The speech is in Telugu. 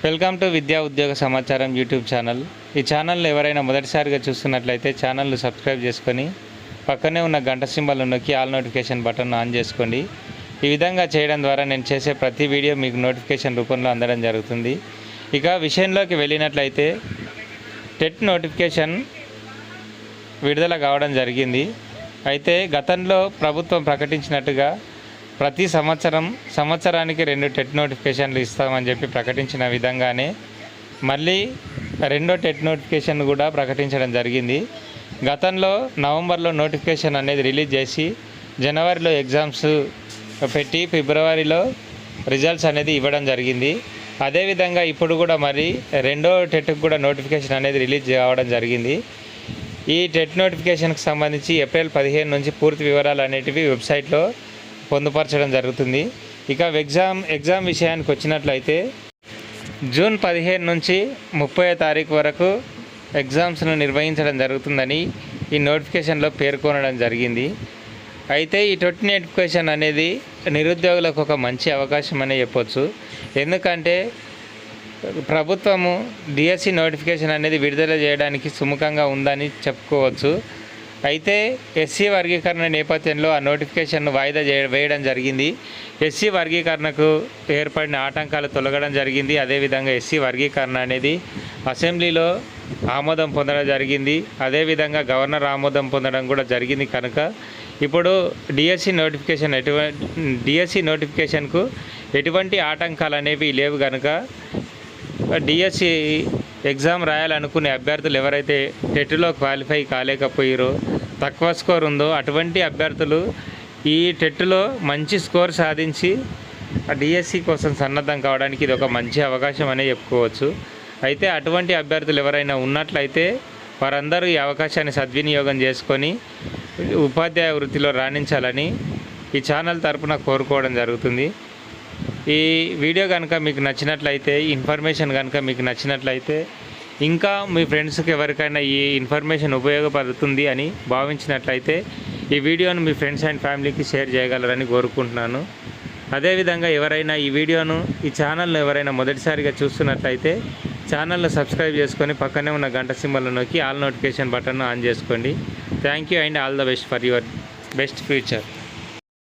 వెల్కమ్ టు విద్యా ఉద్యోగ సమాచారం యూట్యూబ్ ఛానల్. ఈ ఛానల్ని ఎవరైనా మొదటిసారిగా చూస్తున్నట్లయితే ఛానల్ను సబ్స్క్రైబ్ చేసుకొని పక్కనే ఉన్న గంట సింబల్ నొక్కి ఆల్ నోటిఫికేషన్ బటన్ ఆన్ చేసుకోండి. ఈ విధంగా చేయడం ద్వారా నేను చేసే ప్రతి వీడియో మీకు నోటిఫికేషన్ రూపంలో అందడం జరుగుతుంది. ఇక విషయంలోకి వెళ్ళినట్లయితే టెట్ నోటిఫికేషన్ విడుదల కావడం జరిగింది. అయితే గతంలో ప్రభుత్వం ప్రకటించినట్టుగా ప్రతి సంవత్సరానికి 2 టెట్ నోటిఫికేషన్లు ఇస్తామని చెప్పి ప్రకటించిన విధంగానే మళ్ళీ రెండో టెట్ నోటిఫికేషన్ కూడా ప్రకటించడం జరిగింది. గతంలో నవంబర్లో నోటిఫికేషన్ అనేది రిలీజ్ చేసి జనవరిలో ఎగ్జామ్స్ పెట్టి ఫిబ్రవరిలో రిజల్ట్స్ అనేది ఇవ్వడం జరిగింది. అదేవిధంగా ఇప్పుడు కూడా మరి రెండో టెట్కి కూడా నోటిఫికేషన్ అనేది రిలీజ్ కావడం జరిగింది. ఈ టెట్ నోటిఫికేషన్కి సంబంధించి ఏప్రిల్ 15 నుంచి పూర్తి వివరాలు అనేటివి వెబ్సైట్లో పొందుపరచడం జరుగుతుంది. ఇక ఎగ్జామ్ విషయానికి వచ్చినట్లయితే జూన్ 15 నుంచి 30వ తారీఖు వరకు ఎగ్జామ్స్ను నిర్వహించడం జరుగుతుందని ఈ నోటిఫికేషన్లో పేర్కొనడం జరిగింది. అయితే ఈ టెట్ నోటిఫికేషన్ అనేది నిరుద్యోగులకు ఒక మంచి అవకాశం అనే చెప్పొచ్చు. ఎందుకంటే ప్రభుత్వము డిఎస్సి నోటిఫికేషన్ అనేది విడుదల చేయడానికి సుముఖంగా ఉందని చెప్పుకోవచ్చు. అయితే ఎస్సీ వర్గీకరణ నేపథ్యంలో ఆ నోటిఫికేషన్ను వాయిదా వేయడం జరిగింది. ఎస్సీ వర్గీకరణకు ఏర్పడిన ఆటంకాలు తొలగడం జరిగింది. అదేవిధంగా ఎస్సీ వర్గీకరణ అనేది అసెంబ్లీలో ఆమోదం పొందడం జరిగింది. అదేవిధంగా గవర్నర్ ఆమోదం పొందడం కూడా జరిగింది. కనుక ఇప్పుడు డిఎస్సి నోటిఫికేషన్కు ఎటువంటి ఆటంకాలు అనేవి లేవు. కనుక డిఎస్సి ఎగ్జామ్ రాయాలనుకునే అభ్యర్థులు ఎవరైతే టెట్లో క్వాలిఫై కాలేకపోయారో, తక్కువ స్కోర్ ఉందో అటువంటి అభ్యర్థులు ఈ టెట్లో మంచి స్కోర్ సాధించి డిఎస్సి కోసం సన్నద్ధం కావడానికి ఇది ఒక మంచి అవకాశం అనే చెప్పుకోవచ్చు. అయితే అటువంటి అభ్యర్థులు ఎవరైనా ఉన్నట్లయితే వారందరూ ఈ అవకాశాన్ని సద్వినియోగం చేసుకొని ఉపాధ్యాయ వృత్తిలో రాణించాలని ఈ ఛానల్ తరపున కోరుకోవడం జరుగుతుంది. ఈ వీడియో కనుక మీకు నచ్చినట్లయితే, ఇన్ఫర్మేషన్ కనుక మీకు నచ్చినట్లయితే, ఇంకా మీ ఫ్రెండ్స్కి ఎవరికైనా ఈ ఇన్ఫర్మేషన్ ఉపయోగపడుతుంది అని భావించినట్లయితే ఈ వీడియోను మీ ఫ్రెండ్స్ అండ్ ఫ్యామిలీకి షేర్ చేయగలరని కోరుకుంటున్నాను. అదేవిధంగా ఎవరైనా ఈ ఛానల్ను ఎవరైనా మొదటిసారిగా చూస్తున్నట్లయితే ఛానల్ను సబ్స్క్రైబ్ చేసుకొని పక్కనే ఉన్న గంట సింబల్ నొక్కి ఆల్ నోటిఫికేషన్ బటన్ను ఆన్ చేసుకోండి. Thank you and all the best for your best future.